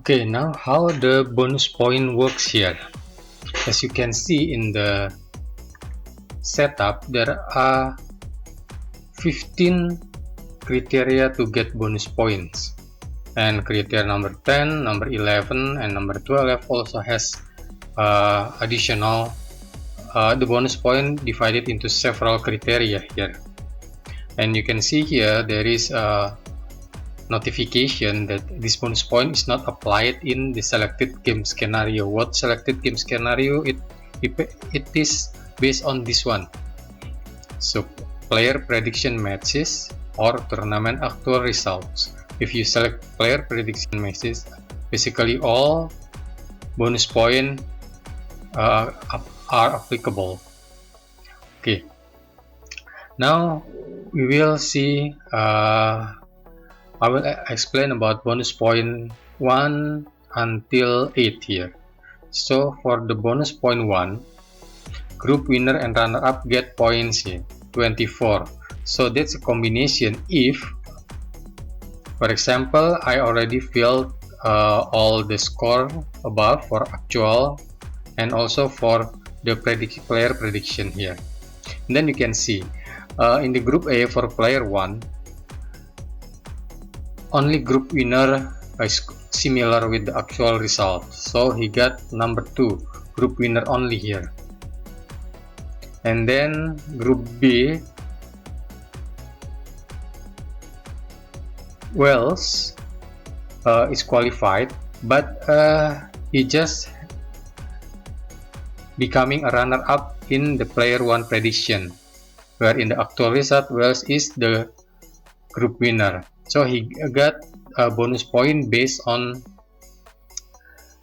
Okay, now how the bonus point works here. As you can see in the setup, there are 15 criteria to get bonus points, and criteria number 10, number 11, and number 12 also has additional the bonus point divided into several criteria here. And you can see here there is a notification that this bonus point is not applied in the selected game scenario. What selected game scenario? It is based on this one. So player prediction matches or tournament actual results. If you select player prediction matches, basically all bonus point are applicable. Okay, now we will see I will explain about bonus point 1 until 8 here. So for the bonus point 1, group winner and runner-up get points here, 24. So that's a combination if, for example, I already filled all the score above for actual and also for the player prediction here. And then you can see in the group A for player 1, only group winner is similar with the actual result, so he got number 2, group winner only here. And then group B, Wells is qualified, but he just becoming a runner-up in the player 1 prediction, where in the actual result Wells is the group winner. So he got a bonus point based on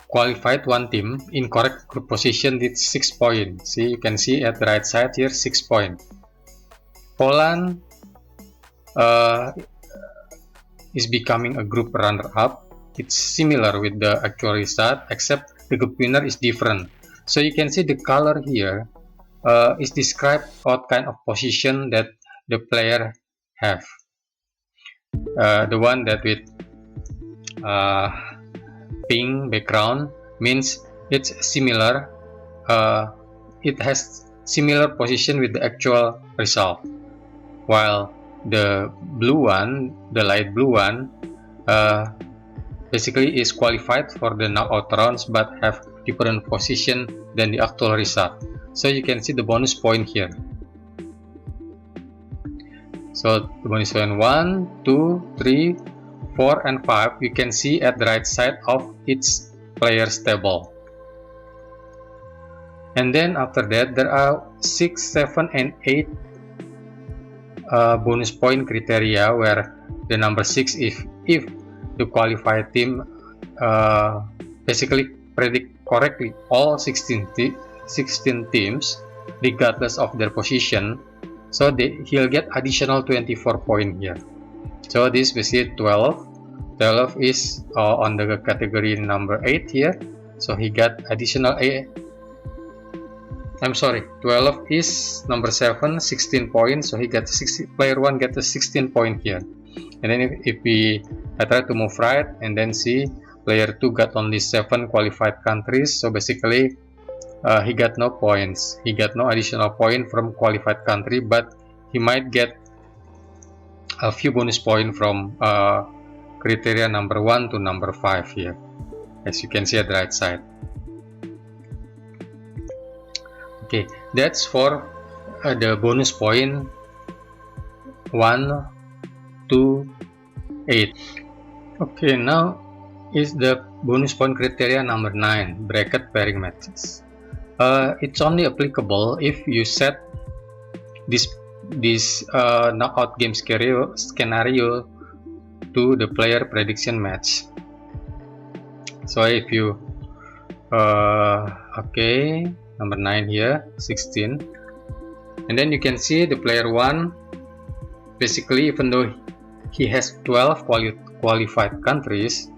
qualified one team in correct group position with 6 points. See, you can see at the right side here 6 points. Poland is becoming a group runner-up. It's similar with the actual result, except the group winner is different. So you can see the color here is described what kind of position that the player have. The one that with pink background means it's similar, it has similar position with the actual result, while the blue one, the light blue one, basically is qualified for the knockout rounds but have different position than the actual result. So you can see the bonus point here. So the bonus point 1, 2, 3, 4, and 5 you can see at the right side of each player's table. And then after that there are 6, 7, and 8 bonus point criteria, where the number 6 if the qualified team basically predict correctly all 16 teams regardless of their position, so he'll get additional 24 points here. So this basically 12 is on the category number 8 here, so he got additional 12 is number 7, 16 points, so he got player 1 get the 16 point here. And then if I try to move right and then see player 2 got only 7 qualified countries, so basically he got no points, he got no additional point from qualified country, but he might get a few bonus points from criteria number 1 to number 5 here, as you can see at the right side. Okay, that's for the bonus point 1 to 8. Okay, now is the bonus point criteria number 9, bracket pairing matches. It's only applicable if you set this knockout game scenario to the player prediction match. So if you okay, number 9 here, 16, and then you can see the player 1 basically, even though he has 12 qualified countries,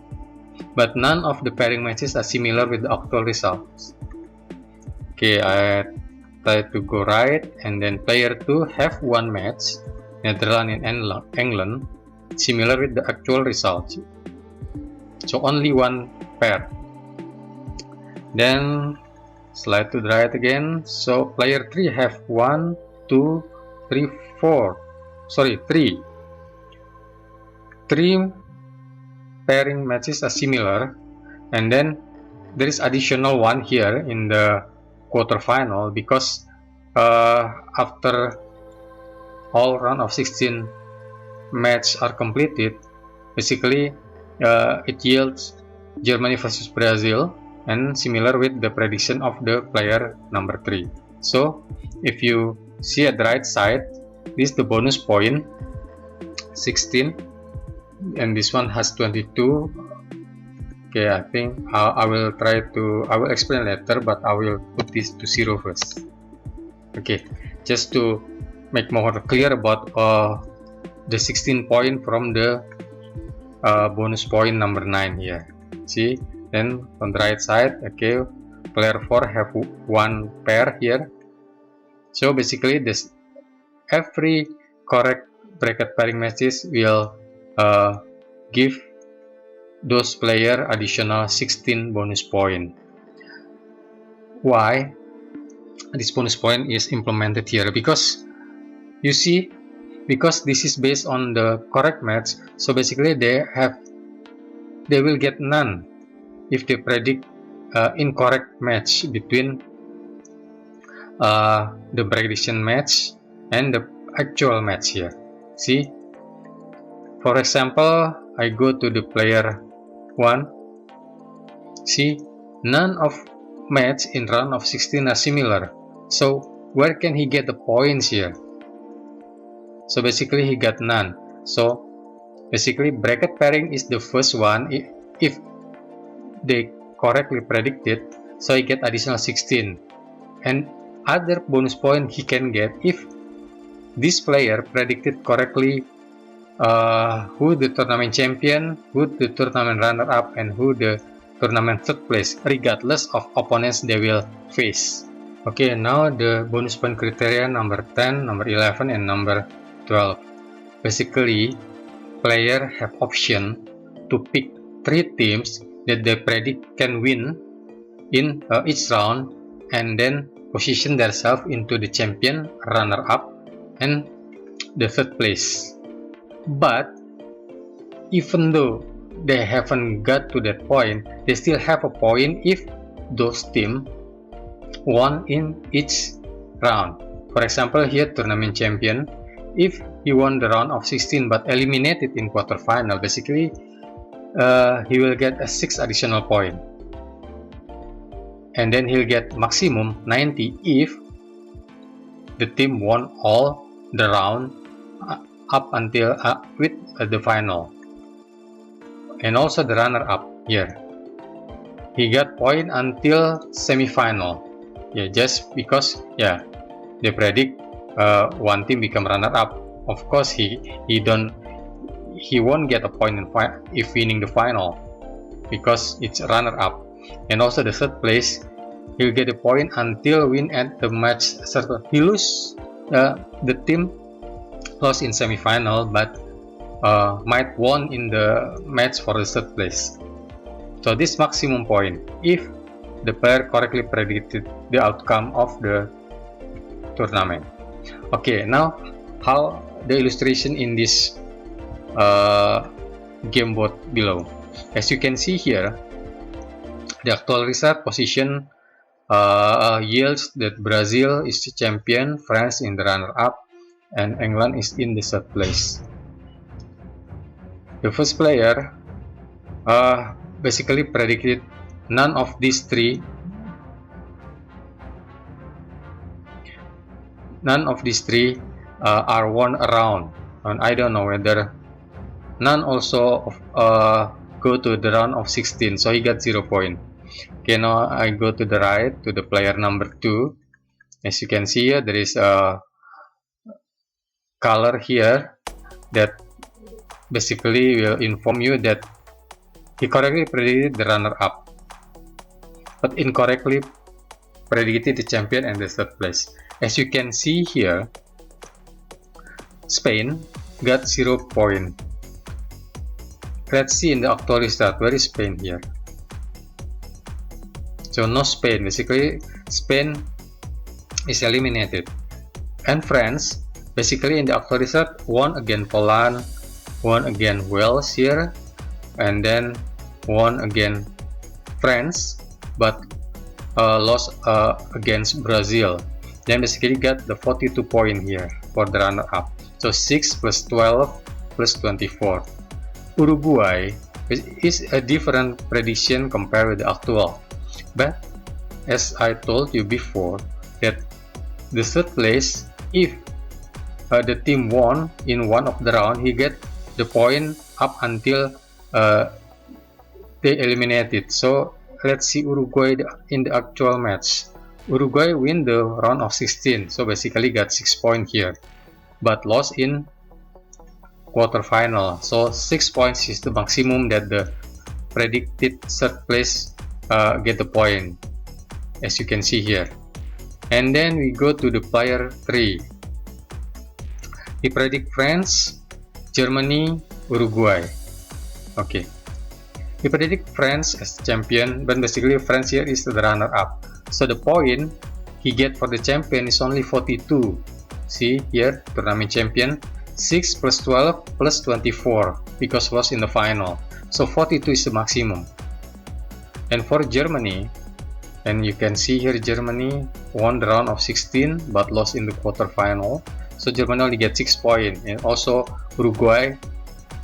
but none of the pairing matches are similar with the actual results. Okay, I try to go right, and then player 2 have one match, Netherlands and England, similar with the actual results. so only one pair. Then slide to the right again. So player 3 have 1, 2, 3, 4. Sorry, 3. 3 pairing matches are similar, and then there is additional one here in the quarterfinal because after all round of 16 match are completed, basically it yields Germany versus Brazil, and similar with the prediction of the player number 3. So if you see at the right side, this is the bonus point 16, and this one has 22. Okay, I think I will explain later, but I will put this to 0 first. Okay, just to make more clear about the 16 point from the bonus point number 9 here. See, then on the right side, okay, player 4 have one pair here. So basically this every correct bracket pairing matches will give those player additional 16 bonus point. Why this bonus point is implemented here? Because you see, because this is based on the correct match, so basically they will get none if they predict incorrect match between the prediction match and the actual match here. See, for example, I go to the player 1. See, none of match in round of 16 are similar. So where can he get the points here? So basically he got none. So basically bracket pairing is the first one if they correctly predicted, so he get additional 16. And other bonus point he can get if this player predicted correctly who the tournament champion, who the tournament runner-up, and who the tournament third place, regardless of opponents they will face. Okay, now the bonus point criteria number 10, number 11, and number 12. Basically, player have option to pick 3 teams that they predict can win in each round, and then position themselves into the champion, runner-up, and the third place. But even though they haven't got to that point, they still have a point if those teams won in each round. For example, here tournament champion, if he won the round of 16 but eliminated in quarterfinal, basically he will get a 6 additional point, and then he'll get maximum 90 if the team won all the round up until with the final. And also the runner-up here, he got point until semi-final. Yeah, just because they predict one team become runner-up. Of course, he won't get a point if winning the final because it's runner-up. And also the third place, he'll get a point until win at the match. He lose the team lost in semi-final, but might won in the match for the third place. So this maximum point if the player correctly predicted the outcome of the tournament. Okay, now how the illustration in this game board below. As you can see here, the actual result position yields that Brazil is the champion, France in the runner-up, and England is in the third place. The first player basically predicted none of these three. None of these three are won around, and I don't know whether none also go to the round of 16, so he got 0 point. Okay, now I go to the right to the player number 2. As you can see here, there is a color here that basically will inform you that he correctly predicted the runner-up, but incorrectly predicted the champion and the third place. As you can see here, Spain got 0 point. let's see in the actual result, where is Spain here? So no Spain, basically Spain is eliminated. And France, basically in the actual result, won against Poland, won against Wales here, and then won against France, but lost against Brazil. Then basically got the 42 point here for the runner-up. So 6 plus 12 plus 24. Uruguay is a different prediction compared with the actual. But as I told you before, that the third place, if the team won in one of the round, he get the point up until they eliminated. So let's see Uruguay in the actual match. Uruguay win the round of 16, so basically got 6 points here, but lost in quarterfinal. So 6 points is the maximum that the predicted third place get the point, as you can see here. And then we go to the player 3. He predict France, Germany, Uruguay. Okay. He predict France as champion, but basically France here is the runner-up. So the point he get for the champion is only 42. See here, tournament champion, 6 plus 12 plus 24 because was in the final. So 42 is the maximum. And for Germany, and you can see here Germany won the round of 16 but lost in the quarterfinal. So Germany only get 6 points, and also Uruguay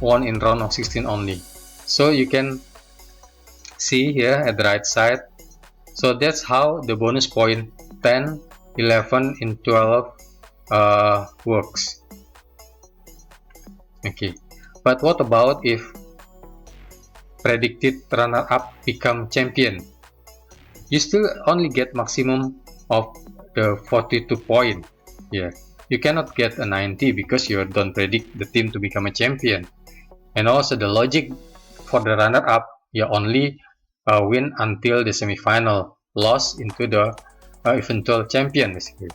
won in round of 16 only. So you can see here at the right side. So that's how the bonus point 10, 11, and 12 works. Okay, but what about if predicted runner-up become champion? You still only get maximum of the 42 point here. You cannot get a 90 because you don't predict the team to become a champion. And also the logic for the runner-up, you only win until the semi-final, lost into the eventual champion basically.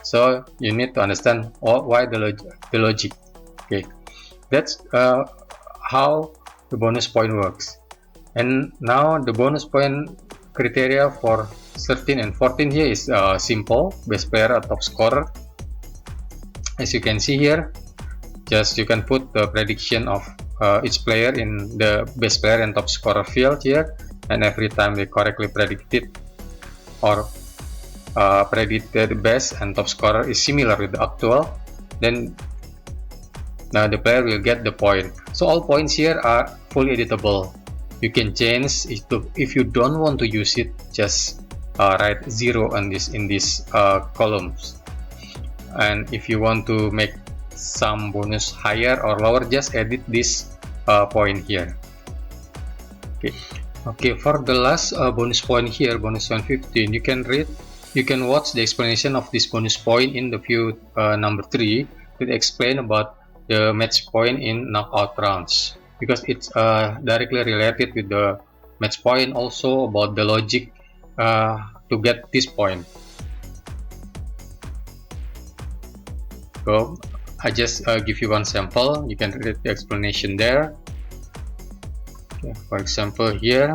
So you need to understand why the logic. Okay, that's how the bonus point works. And now the bonus point criteria for 13 and 14 here is simple: best player or top scorer. As you can see here, just you can put the prediction of each player in the best player and top scorer field here, and every time they correctly predicted or predicted best and top scorer is similar with the actual, then the player will get the point. So all points here are fully editable. You can change if you don't want to use it, just write 0 on this in these columns. And if you want to make some bonus higher or lower, just edit this point here. Okay, for the last bonus point here, bonus 115, you can watch the explanation of this bonus point in the view number 3. It explain about the match point in knockout rounds, because it's directly related with the match point, also about the logic to get this point. So I just give you one sample. You can read the explanation there. Okay, for example here,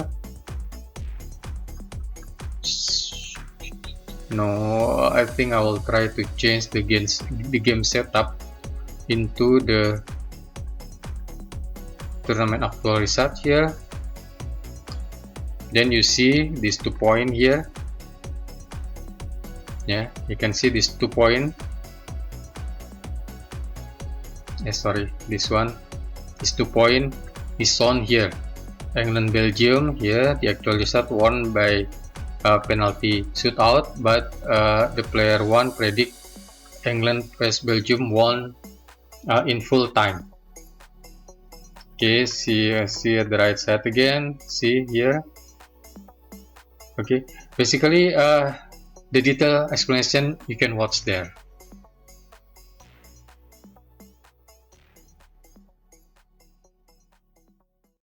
no, I think I will try to change the game setup into the tournament actual result here. Then you see these 2 points here. Yeah, you can see these 2 points. Sorry, this one, this 2 points is shown here. England Belgium here, the actual result won by penalty shootout, but the player 1 predict England vs Belgium won in full time. Okay, see at the right side again, see here. Okay, basically the detailed explanation you can watch there.